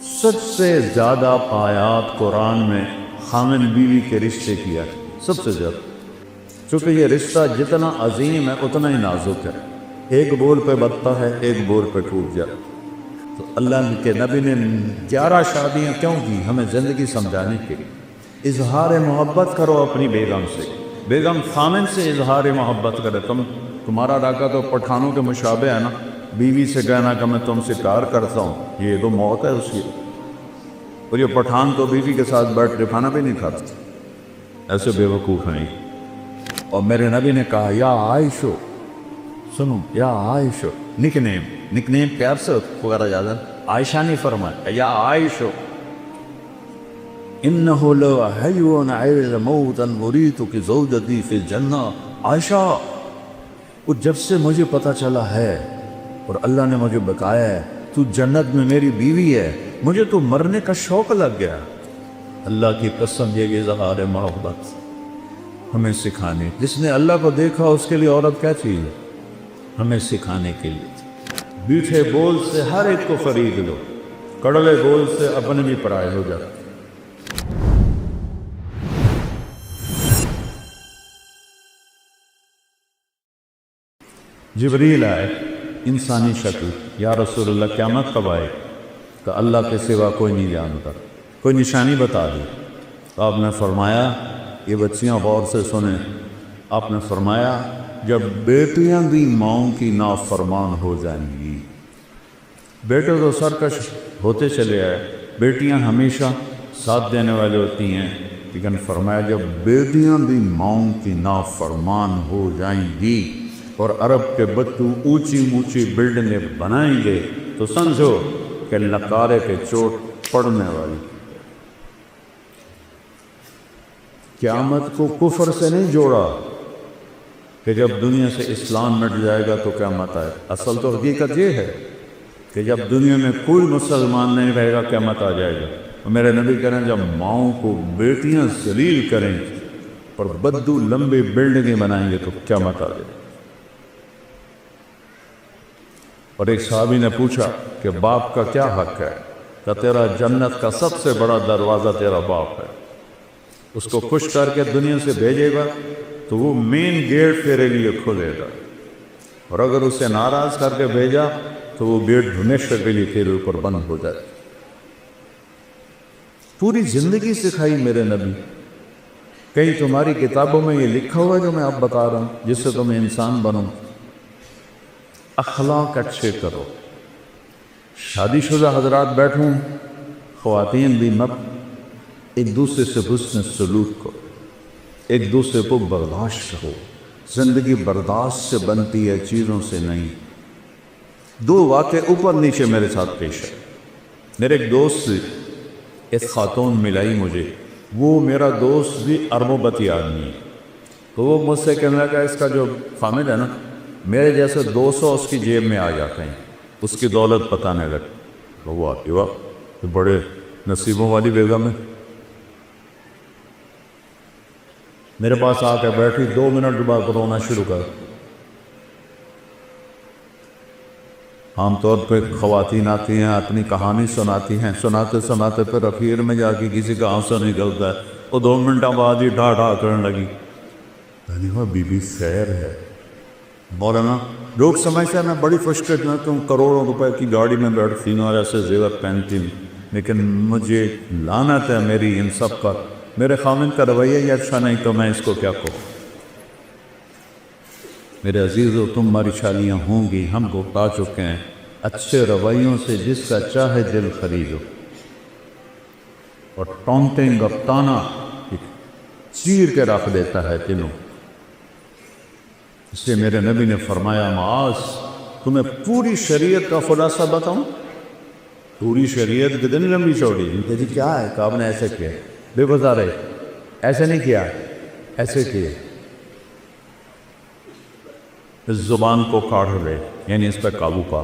سب سے زیادہ آیات قرآن میں خامن بیوی کے رشتے کی ہے، سب سے زیادہ، چونکہ یہ رشتہ جتنا عظیم ہے اتنا ہی نازک ہے، ایک بول پہ بنتا ہے، ایک بول پہ ٹوٹ جاتا۔ تو اللہ کے نبی نے 11 شادیاں کیوں کی؟ ہمیں زندگی سمجھانے کے لیے۔ اظہار محبت کرو اپنی بیگم سے، بیگم خامن سے اظہار محبت کرے۔ تمہارا علاقہ تو پٹھانوں کے مشابہ ہے نا، بیوی سے کہنا کہ میں تم سے پیار کرتا ہوں، یہ تو موت ہے اس کی۔ اور یہ پٹھان تو بیوی کے ساتھ بیٹھ کے کھانا بھی نہیں کھاتے، ایسے بے وقوف ہیں۔ اور میرے نبی نے کہا یا عائشو، سنو یا عائشو، نک نیم پیار سے پکارا جاتا ہے، عائشہ نہیں فرمایا یا عائشو، انہو لو حیون عیز موتا مریتک زوجتی فی الجنہ۔ عائشہ، وہ جب سے مجھے پتہ چلا ہے اور اللہ نے مجھے بتایا ہے تو جنت میں میری بیوی ہے، مجھے تو مرنے کا شوق لگ گیا۔ اللہ کی قسم، یہ اظہار محبت ہمیں سکھانے، جس نے اللہ کو دیکھا اس کے لیے عورت کیا چیز ہے، ہمیں سکھانے کے لیے۔ میٹھے بول سے ہر ایک کو خرید لو، کڑوے بول سے اپنے بھی پرائے ہو جاتے۔ جبریل آئے انسانی شکل، یا رسول اللہ قیامت کب آئے؟ کہ اللہ کے سوا کوئی نہیں جانتا، کوئی نشانی بتا دی۔ تو آپ نے فرمایا، یہ بچیاں غور سے سنیں، آپ نے فرمایا جب بیٹیاں بھی ماؤں کی نافرمان ہو جائیں گی۔ بیٹے تو سرکش ہوتے چلے آئے، بیٹیاں ہمیشہ ساتھ دینے والے ہوتی ہیں، لیکن فرمایا جب بیٹیاں بھی ماؤں کی نافرمان ہو جائیں گی اور عرب کے بچوں اونچی اونچی بلڈنگیں بنائیں گے تو سمجھو کہ نکارے کے چوٹ پڑنے والی۔ قیامت کو کفر سے نہیں جوڑا کہ جب دنیا سے اسلام مٹ جائے گا تو قیامت آئے، اصل تو حقیقت یہ ہے کہ جب دنیا میں کوئی مسلمان نہیں رہے گا قیامت آ جائے گا۔ اور میرے نبی کہہ رہے ہیں جب ماؤں کو بیٹیاں ذلیل کریں اور بدو لمبی بلڈنگیں بنائیں گے تو قیامت آ جائے گا۔ اور ایک صحابی نے پوچھا کہ باپ کا کیا حق ہے؟ کہ تیرا جنت کا سب سے بڑا دروازہ تیرا باپ ہے، اس کو خوش کر کے دنیا سے بھیجے گا تو وہ مین گیٹ تیرے لیے کھولے گا، اور اگر اسے ناراض کر کے بھیجا تو وہ گیٹ ہمیشہ کے لیے تیرے اوپر بند ہو جائے۔ پوری زندگی سکھائی میرے نبی، کہیں تمہاری کتابوں میں یہ لکھا ہوا ہے جو میں اب بتا رہا ہوں جس سے تم انسان بنو؟ اخلاق اچھے کرو۔ شادی شدہ حضرات بیٹھوں، خواتین بھی مت، ایک دوسرے سے حسن سلوک کرو، ایک دوسرے کو برداشت کرو۔ زندگی برداشت سے بنتی ہے، چیزوں سے نہیں۔ 2 واقعے اوپر نیچے میرے ساتھ پیش ہے۔ میرے ایک دوست سے ایک خاتون ملائی مجھے، وہ میرا دوست بھی اربوں بتی آدمی ہے، تو وہ مجھ سے کہنے لگا اس کا جو فامل ہے نا، میرے جیسے 200 اس کی جیب میں آ جاتے ہیں، اس کی دولت بتانے لگے۔ وہ آتی واہ بڑے نصیبوں والی بیگم ہے۔ میرے پاس آ کے بیٹھی، 2 منٹ بعد رونا شروع کر۔ عام طور پہ خواتین آتی ہیں، اپنی کہانی سناتی ہیں، سناتے سناتے پھر اخیر میں جا کے کسی کا آنسو نکلتا ہے، وہ 2 منٹ بعد ہی ڈھا ڈھا کرنے لگی۔ یعنی وہ بی بی خیر ہے۔ مولانا لوگ سمجھتے ہیں میں بڑی خوش قسمت ہوں، کروڑوں روپے کی گاڑی میں بیٹھتی ہوں اور ایسے زیور پہنتی ہوں، لیکن مجھے لعنت ہے میری ان سب پر۔ میرے خامند کا رویہ ہی اچھا نہیں تو میں اس کو کیا کہوں؟ میرے عزیزو، تمہاری شادیاں ہوں گی، ہم کو پا چکے ہیں، اچھے رویوں سے جس کا چاہے دل خریدو، اور ٹونٹنگ اور تانا چیر کے رکھ دیتا ہے دلوں۔ اس لیے میرے نبی نے فرمایا معاذ، تمہیں پوری شریعت کا خلاصہ بتاؤں؟ پوری شریعت کتنی لمبی چوڑی؟ جی کیا ہے کہ آپ نے ایسے کیا؟ بے گزارے ایسے نہیں کیا، ایسے کیے۔ اس زبان کو کاڑھ لے، یعنی اس پہ قابو پا،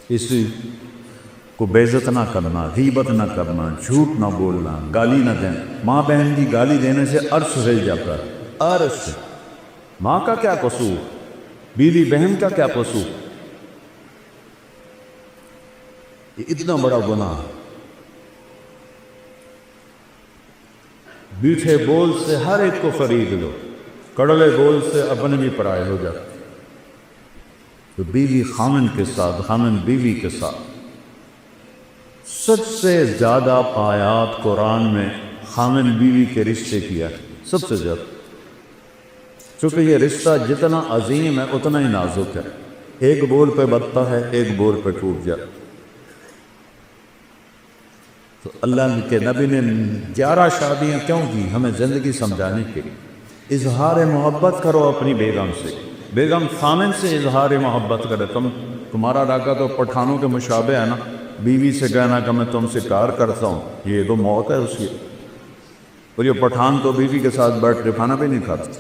اسی کو بے عزت نہ کرنا، غیبت نہ کرنا، جھوٹ نہ بولنا، گالی نہ دینا۔ ماں بہن کی گالی دینے سے عرش ہل جاتا ہے، عرش۔ ماں کا کیا قصور، بیوی بہن کا کیا قصور؟ یہ اتنا بڑا گناہ ہے۔ میٹھے بول سے ہر ایک کو خرید لو، کڑوے بول سے اپنے بھی پرائے ہو جاتے۔ تو بیوی خامن کے ساتھ، خامن بیوی کے ساتھ سب سے زیادہ آیات قرآن میں خامن بیوی کے رشتے کیا ہے، سب سے زیادہ، چونکہ یہ رشتہ جتنا عظیم ہے اتنا ہی نازک ہے، ایک بول پہ بنتا ہے، ایک بول پہ ٹوٹ جاتا۔ تو اللہ کے نبی نے 11 شادیاں کیوں کی؟ ہمیں زندگی سمجھانے کے لیے۔ اظہار محبت کرو اپنی بیگم سے، بیگم خامن سے اظہار محبت کرے۔ تمہارا علاقہ تو پٹھانوں کے مشابہ ہے نا، بیوی سے کہنا کہ میں تم سے پیار کرتا ہوں، یہ تو موت ہے اس کی۔ اور یہ پٹھان تو بیوی کے ساتھ بیٹھ کے کھانا بھی نہیں کھاتے،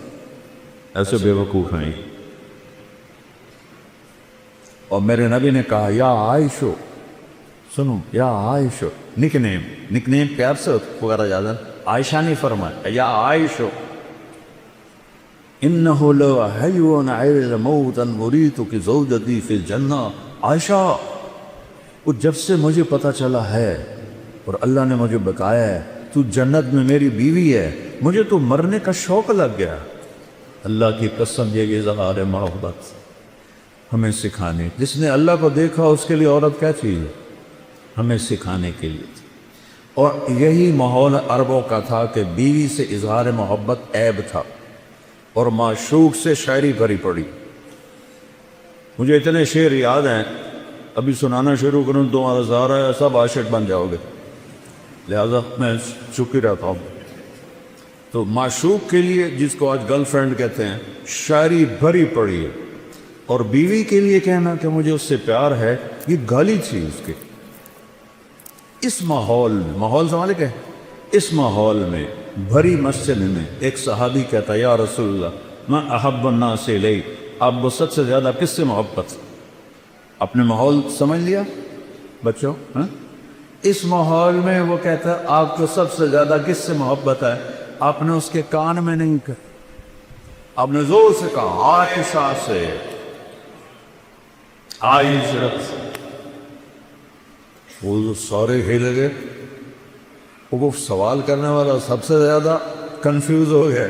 ایسے بے وقوف ہیں۔ اور میرے نبی نے کہا یا عائشو، سنو یا عائشو، نک نیم پیار سے پکارا جاتا ہے، عائشہ نہیں فرمایا، یا عائشو انہو لحیون عیل موتا مریتک زوجتی فی الجنہ۔ عائشہ، وہ جب سے مجھے پتا چلا ہے اور اللہ نے مجھے بتایا ہے تو جنت میں میری بیوی ہے، مجھے تو مرنے کا شوق لگ گیا۔ اللہ کی قسم، یہ اظہار محبت ہمیں سکھانے، جس نے اللہ کو دیکھا اس کے لیے عورت کیا چیز ہے، ہمیں سکھانے کے لیے تھی۔ اور یہی ماحول عربوں کا تھا کہ بیوی سے اظہار محبت عیب تھا، اور معشوق سے شاعری بھری پڑی۔ مجھے اتنے شعر یاد ہیں، ابھی سنانا شروع کروں تو تمہارا سارا سب عاشق بن جاؤ گے، لہذا میں چپ ہی رہتا ہوں۔ تو معشوق کے لیے، جس کو آج گرل فرینڈ کہتے ہیں، شاعری بھری پڑی ہے، اور بیوی کے لیے کہنا کہ مجھے اس سے پیار ہے، یہ گالی تھی اس کے۔ اس ماحول سنبھالے کہ اس ماحول میں بھری مسجد میں ایک صحابی کہتا یا رسول اللہ میں احب الناس الیک، آپ وسعت سے زیادہ کس سے محبت؟ اپنے ماحول سمجھ لیا بچوں؟ اس ماحول میں وہ کہتا ہے آپ کو سب سے زیادہ کس سے محبت ہے؟ آپ نے اس کے کان میں نہیں کہا، آپ نے زور سے کہا عائشہ سے، عائشہ سے۔ وہ سارے ہل گئے، وہ سوال کرنے والا سب سے زیادہ کنفیوز ہو گیا،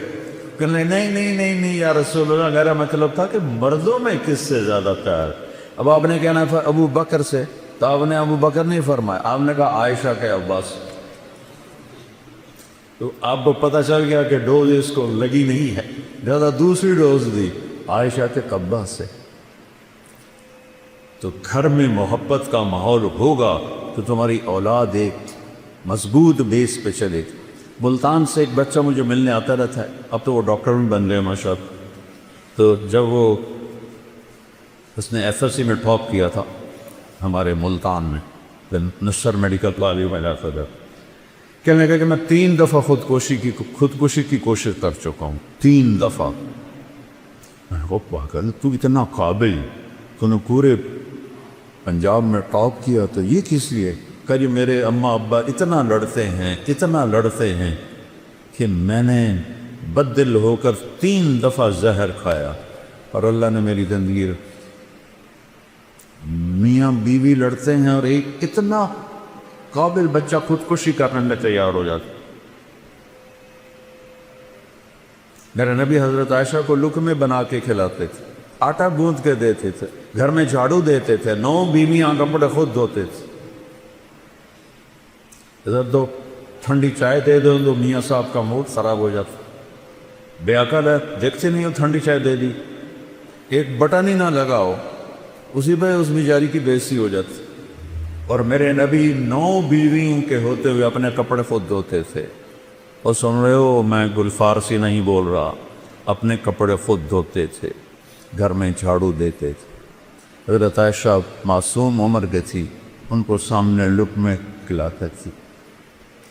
کہ نہیں یا رسول اللہ، میرا مطلب تھا کہ مردوں میں کس سے زیادہ پیار۔ اب آپ نے کہنا تھا ابو بکر سے، تو آپ نے ابو بکر نہیں فرمایا، آپ نے کہا عائشہ کے عباس۔ تو آپ کو پتہ چل گیا کہ ڈوز اس کو لگی نہیں ہے، زیادہ دوسری ڈوز دی عائشہ کے عباس سے۔ تو گھر میں محبت کا ماحول ہوگا تو تمہاری اولاد ایک مضبوط بیس پہ چلے۔ ملتان سے ایک بچہ مجھے ملنے آتا رہتا ہے، اب تو وہ ڈاکٹر بھی بن گئے ماشاء اللہ۔ تو جب اس نے ایف ایس سی میں ٹاپ کیا تھا ہمارے ملتان میں، نصر میڈیکل کالج میں جاتا تھا، کہنے لگا کہ میں 3 دفعہ خودکشی کی کوشش کر چکا ہوں، 3 دفعہ۔ میں نے کہا پاگل، تو اتنا قابل، تو نے پورے پنجاب میں ٹاپ کیا، تو یہ کس لیے؟ کہ جی میرے اماں ابا اتنا لڑتے ہیں کہ میں نے بددل ہو کر 3 دفعہ زہر کھایا، اور اللہ نے میری زندگی۔ میاں بیوی لڑتے ہیں اور ایک اتنا قابل بچہ خودکشی کرنے میں تیار ہو جاتا۔ میرے نبی حضرت عائشہ کو لقمے بنا کے کھلاتے تھے، آٹا گوندھ کے دیتے تھے، گھر میں جھاڑو دیتے تھے، 9 بیویاں کپڑے خود دھوتے تھے۔ ادھر دو ٹھنڈی چائے دے دو تو میاں صاحب کا موڈ خراب ہو جاتا، بے عقل ہے، دیکھتے نہیں ہو ٹھنڈی چائے دے دی، ایک بٹن ہی نہ لگاؤ، اسی پہ اس بیچاری کی بے عزتی ہو جاتی۔ اور میرے نبی 9 بیویوں کے ہوتے ہوئے اپنے کپڑے خود دھوتے تھے۔ اور سن رہے ہو، میں گل فارسی نہیں بول رہا، اپنے کپڑے خود دھوتے تھے، گھر میں جھاڑو دیتے تھے۔ حضرت عائشہ معصوم عمر کی تھی، ان کو سامنے لقمے کھلاتا تھی۔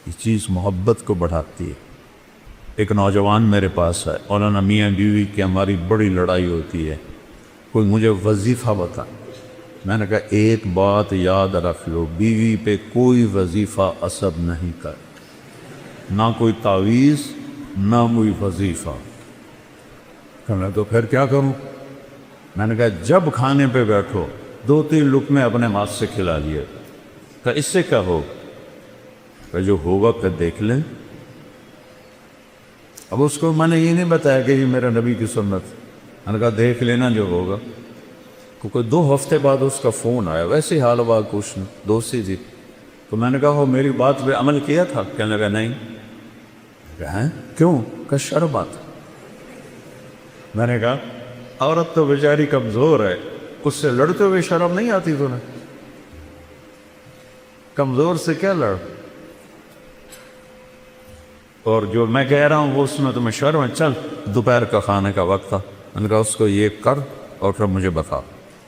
یہ چیز محبت کو بڑھاتی ہے۔ ایک نوجوان میرے پاس ہے، مولانا میاں بیوی کی ہماری بڑی لڑائی ہوتی ہے، کوئی مجھے وظیفہ بتا۔ میں نے کہا ایک بات یاد رکھ لو، بیوی پہ کوئی وظیفہ اثر نہیں کر، نہ کوئی تعویذ نہ کوئی وظیفہ۔ کہنا تو پھر کیا کروں؟ میں نے کہا جب کھانے پہ بیٹھو 2-3 لقمے اپنے ہاتھ سے کھلا لیے، کہ اس سے کیا ہو کہ جو ہوگا کہ دیکھ لیں. اب اس کو میں نے یہ نہیں بتایا کہ یہ میرا نبی کی سنت. میں نے کہا دیکھ لینا جو ہوگا. کیونکہ 2 ہفتے بعد اس کا فون آیا, ویسے حال ہوا کچھ دوستی تھی. تو میں نے کہا وہ میری بات پہ عمل کیا تھا؟ کہنے لگا نہیں. ہیں کیوں؟ کہ شرم آتا. میں نے کہا عورت تو بیچاری کمزور ہے, اس سے لڑتے ہوئے شرم نہیں آتی تمہیں؟ کمزور سے کیا لڑ؟ اور جو میں کہہ رہا ہوں وہ اس میں تمہیں شرم ہے؟ چل دوپہر کا کھانے کا وقت تھا. میں نے کہا اس کو یہ کر اور پھر مجھے بتا.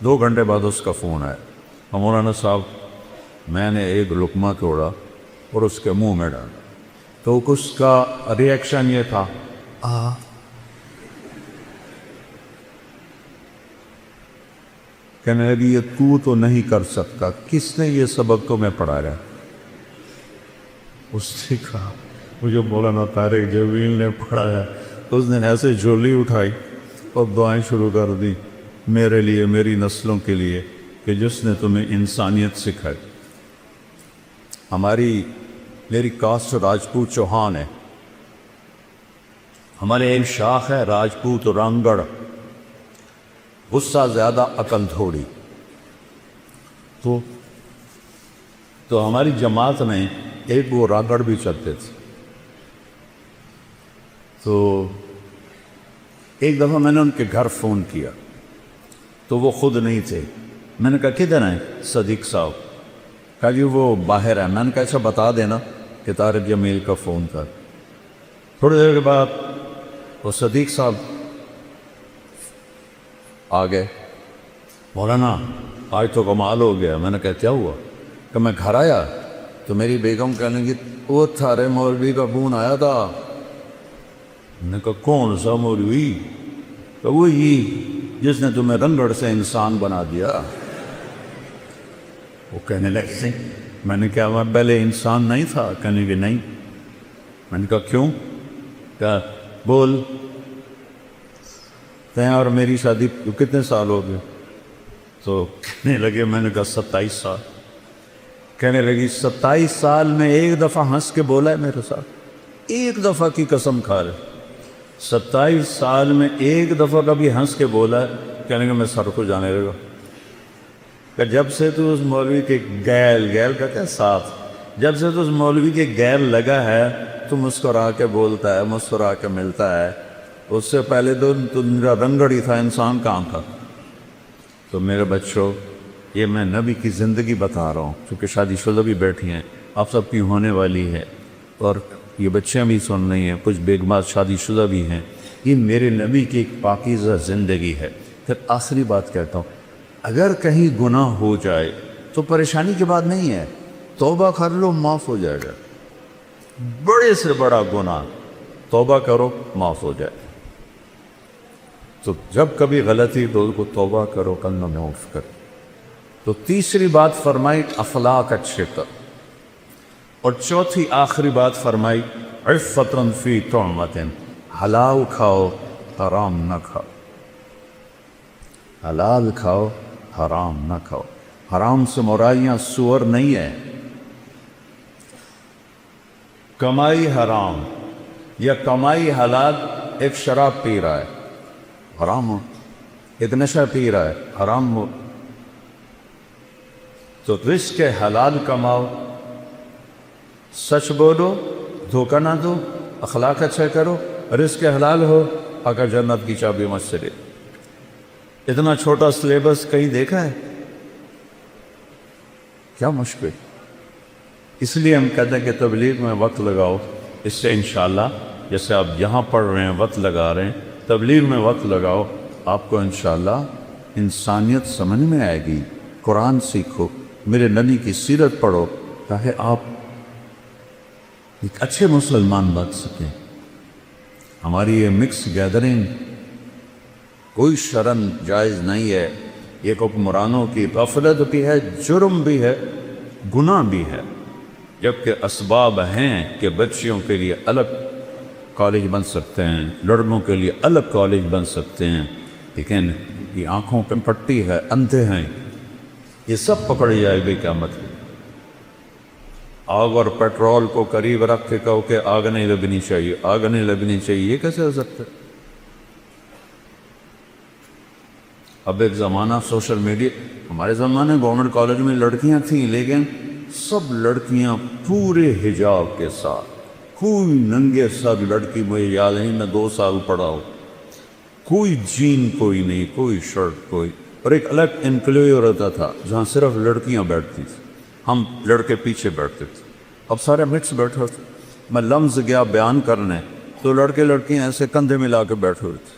2 گھنٹے بعد اس کا فون آیا, مولانا صاحب میں نے ایک لقمہ توڑا اور اس کے منہ میں ڈالا. تو اس کا ریئیکشن یہ تھا کہنے لگی یہ تو نہیں کر سکتا, کس نے یہ سبق تمہیں پڑھایا؟ اس نے کہا مجھے مولانا طارق جمیل نے پڑھایا. اس نے ایسے جھولی اٹھائی اور دعائیں شروع کر دی میرے لیے, میری نسلوں کے لیے, کہ جس نے تمہیں انسانیت سکھائی. میری کاسٹ راجپوت چوہان ہے. ہمارے ایک شاخ ہے راجپوت رانگڑ, غصہ زیادہ عقل تھوڑی. تو ہماری جماعت میں ایک وہ رانگڑ بھی چلتے تھے. تو ایک دفعہ میں نے ان کے گھر فون کیا تو وہ خود نہیں تھے. میں نے کہا کدھر ہیں؟ صدیق صاحب. کہا جی وہ باہر ہے. میں نے کہا ایسا بتا دینا کہ طارق جمیل کا فون تھا. تھوڑی دیر کے بعد وہ صدیق صاحب آ گئے. مولانا آج تو کمال ہو گیا. میں نے کہا کیا ہوا؟ کہ میں گھر آیا تو میری بیگم کہنے لگی وہ تھارے مولوی کا فون آیا تھا. میں نے کہا کون سا مولوی؟ کہ وہی جس نے تمہیں رنگڑ سے انسان بنا دیا. وہ کہنے لگے میں نے کہا میں پہلے انسان نہیں تھا؟ کہنے لگے نہیں. میں نے کہا کیوں؟ کہا بول تیں اور میری شادی کتنے سال ہو گئے؟ تو کہنے لگے میں نے کہا 27 سال. کہنے لگی 27 سال میں ایک دفعہ ہنس کے بولا ہے میرے ساتھ؟ ایک دفعہ کی قسم کھا لے. 27 سال میں ایک دفعہ کبھی ہنس کے بولا ہے؟ کہنے لگا میں سر کو جانے لگا. کہ جب سے تو اس مولوی کے گیل کہتے ہیں ساتھ, جب سے تو اس مولوی کے گیل لگا ہے تو مسکرا کے بولتا ہے, مسکرا کے ملتا ہے. اس سے پہلے تو میرا رنگڑ ہی تھا, انسان کہاں تھا. تو میرے بچوں یہ میں نبی کی زندگی بتا رہا ہوں, چونکہ شادی شدہ بھی بیٹھی ہیں, آپ سب کی ہونے والی ہے, اور یہ بچیاں بھی سن رہی ہیں, کچھ بیگمات شادی شدہ بھی ہیں. یہ میرے نبی کی ایک پاکیزہ زندگی ہے. پھر آخری بات کہتا ہوں, اگر کہیں گناہ ہو جائے تو پریشانی کی بات نہیں ہے, توبہ کر لو معاف ہو جائے گا. بڑے سے بڑا گناہ توبہ کرو معاف ہو جائے. تو جب کبھی غلطی تو کو توبہ کرو, کلمہ معاف کرو. تو تیسری بات فرمائی اخلاق اچھے کر, اور چوتھی آخری بات فرمائی عفتن فی طعمتن, حلال کھاؤ حرام نہ کھاؤ. حلال کھاؤ حرام نہ کھاؤ. حرام سے مرائیاں سور نہیں ہے. کمائی حرام یا کمائی حلال. ایک شراب پی رہا ہے حرام ہو, ایک نشہ پی رہا ہے حرام ہو. تو رزق حلال کماؤ, سچ بولو, دھوکہ نہ دو, اخلاق اچھا کرو, رزق حلال ہو, اگر جنت کی چابی مجھ سے لے. اتنا چھوٹا سلیبس کہیں دیکھا ہے؟ کیا مشکل. اس لیے ہم کہتے ہیں کہ تبلیغ میں وقت لگاؤ. اس سے انشاءاللہ جیسے آپ یہاں پڑھ رہے ہیں وقت لگا رہے ہیں, تبلیغ میں وقت لگاؤ, آپ کو انشاءاللہ انسانیت سمجھ میں آئے گی. قرآن سیکھو, میرے نبی کی سیرت پڑھو, تاکہ آپ ایک اچھے مسلمان بن سکیں. ہماری یہ مکس گیدرنگ کوئی شرن جائز نہیں ہے. یہ حکمرانوں کی غفلت بھی ہے, جرم بھی ہے, گناہ بھی ہے. جبکہ اسباب ہیں کہ بچیوں کے لیے الگ کالج بن سکتے ہیں, لڑکوں کے لیے الگ کالج بن سکتے ہیں, لیکن یہ آنکھوں پہ پٹی ہے, اندھے ہیں, یہ سب پکڑ جائے گی قیامت. آگ اور پیٹرول کو قریب رکھ کے کہو کہ آگ نہیں لگنی چاہیے، آگ نہیں لگنی چاہیے، یہ کیسے ہو سکتا ہے؟ اب ایک زمانہ سوشل میڈیا، ہمارے زمانے گورنمنٹ کالج میں لڑکیاں تھیں، لیکن سب لڑکیاں پورے حجاب کے ساتھ، کوئی ننگے سر لڑکی، مجھے یاد نہیں، میں 2 سال پڑھا ہوں، کوئی جین کوئی نہیں، کوئی شرٹ کوئی، اور ایک الگ انکلیو رہتا تھا جہاں صرف لڑکیاں بیٹھتی تھیں، ہم لڑکے پیچھے بیٹھتے تھے، اب سارے مکس بیٹھے ہوتے۔ میں لمز گیا بیان کرنے تو لڑکے لڑکیاں ایسے کندھے ملا کے بیٹھے ہوئے تھے۔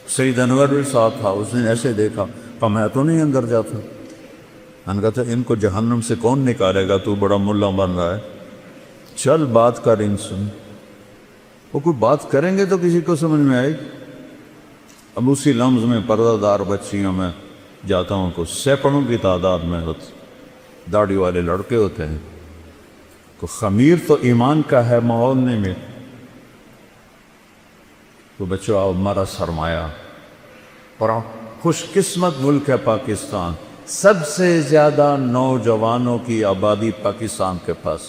سید انور بھی ساتھ تھا، اس نے ایسے دیکھا، کہا میں تو نہیں اندر جاتا۔ میں نے کہا تھا ان کو جہنم سے کون نکالے گا، تو بڑا ملا بن رہا ہے، چل بات کر ان سے۔ وہ کوئی بات کریں گے تو کسی کو سمجھ میں آئے گی۔ اب اسی لمز میں پردہ دار بچیوں میں جاتا ہوں تو سینکڑوں کی تعداد میں ہوتی، داڑھی والے لڑکے ہوتے ہیں، تو خمیر تو ایمان کا ہے، ماحول نہیں میں تو بچوں آؤ، ہمارا سرمایہ اور خوش قسمت ملک ہے پاکستان، سب سے زیادہ نوجوانوں کی آبادی پاکستان کے پاس۔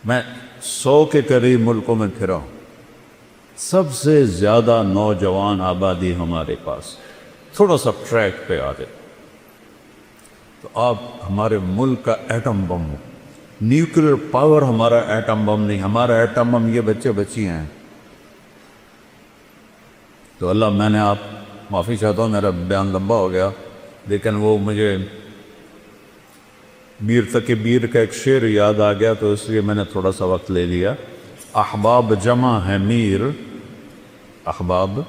میں 100 کے قریب ملکوں میں پھرا ہوں، سب سے زیادہ نوجوان آبادی ہمارے پاس۔ تھوڑا سا ٹریک پہ آ جائے تو آپ ہمارے ملک کا ایٹم بم ہو، نیوکلیر پاور ہمارا ایٹم بم نہیں، ہمارا ایٹم بم یہ بچے بچیاں ہیں۔ تو اللہ، میں نے آپ معافی چاہتا ہوں، میرا بیان لمبا ہو گیا، لیکن وہ مجھے میر تقی میر کا ایک شعر یاد آ گیا تو اس لیے میں نے تھوڑا سا وقت لے لیا۔ احباب جمع ہے میر، احباب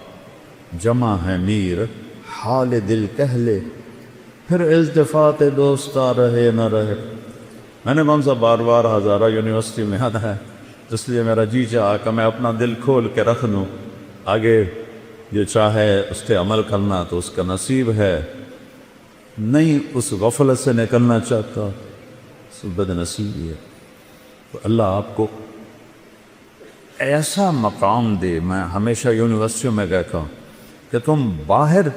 جمع ہے میر، حال دل کہہ لے، پھر التفات دوستا رہے نہ رہے۔ میں نے کون سا بار بار ہزارہ یونیورسٹی میں آنا ہے، اس لیے میرا جی چاہا کہ میں اپنا دل کھول کے رکھ دوں، آگے جو چاہے اس پہ عمل کرنا تو اس کا نصیب ہے، نہیں اس غفلت سے نکلنا چاہتا تو بد نصیبی ہے۔ تو اللہ آپ کو ایسا مقام دے۔ میں ہمیشہ یونیورسٹیوں میں کہتا ہوں کہ تم باہر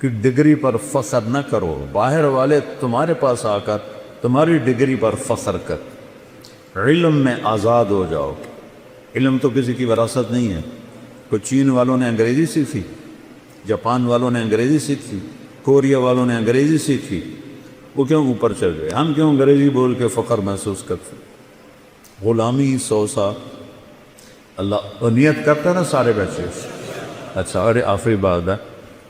کی ڈگری پر فخر نہ کرو، باہر والے تمہارے پاس آ کر تمہاری ڈگری پر فخر کر، علم میں آزاد ہو جاؤ۔ علم تو کسی کی وراثت نہیں ہے، کوئی چین والوں نے انگریزی سیکھی، جاپان والوں نے انگریزی سیکھی، کوریا والوں نے انگریزی سیکھی، وہ کیوں اوپر چل گئے؟ ہم کیوں انگریزی بول کے فخر محسوس کرتے؟ غلامی 100 سال اللہ نیت کرتا نا سارے بچے۔ اچھا، اور آخری بات ہے،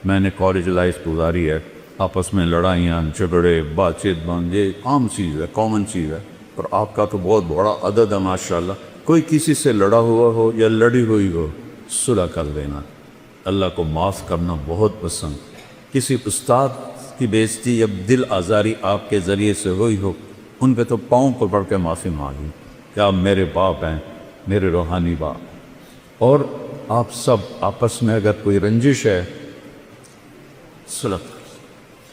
میں نے کالج لائف گزاری ہے، آپس میں لڑائیاں جھگڑے بات چیت بند، یہ عام چیز ہے، کامن چیز ہے، اور آپ کا تو بہت بڑا عدد ہے ماشاءاللہ۔ کوئی کسی سے لڑا ہوا ہو یا لڑی ہوئی ہو، صلح کر دینا۔ اللہ کو معاف کرنا بہت پسند۔ کسی استاد کی بےعزتی یا دل آزاری آپ کے ذریعے سے ہوئی ہو، ان پہ تو پاؤں پکڑ کے معافی مانگی کہ آپ میرے باپ ہیں، میرے روحانی باپ۔ اور آپ سب آپس میں اگر کوئی رنجش ہے، صلح۔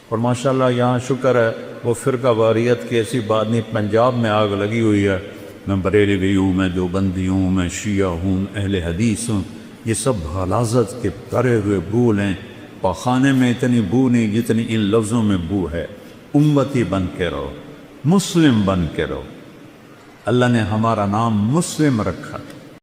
اور ماشاءاللہ یہاں شکر ہے وہ فرقہ واریت کی ایسی بات نہیں، پنجاب میں آگ لگی ہوئی ہے، میں بریلوی ہوں، میں دیوبندی ہوں، میں شیعہ ہوں، اہل حدیث ہوں، یہ سب غلاظت کے بھرے ہوئے بھول ہیں۔ پاخانے میں اتنی بو نہیں جتنی ان لفظوں میں بو ہے۔ امتی بن کے رہو، مسلم بن کے رہو۔ اللہ نے ہمارا نام مسلم رکھا۔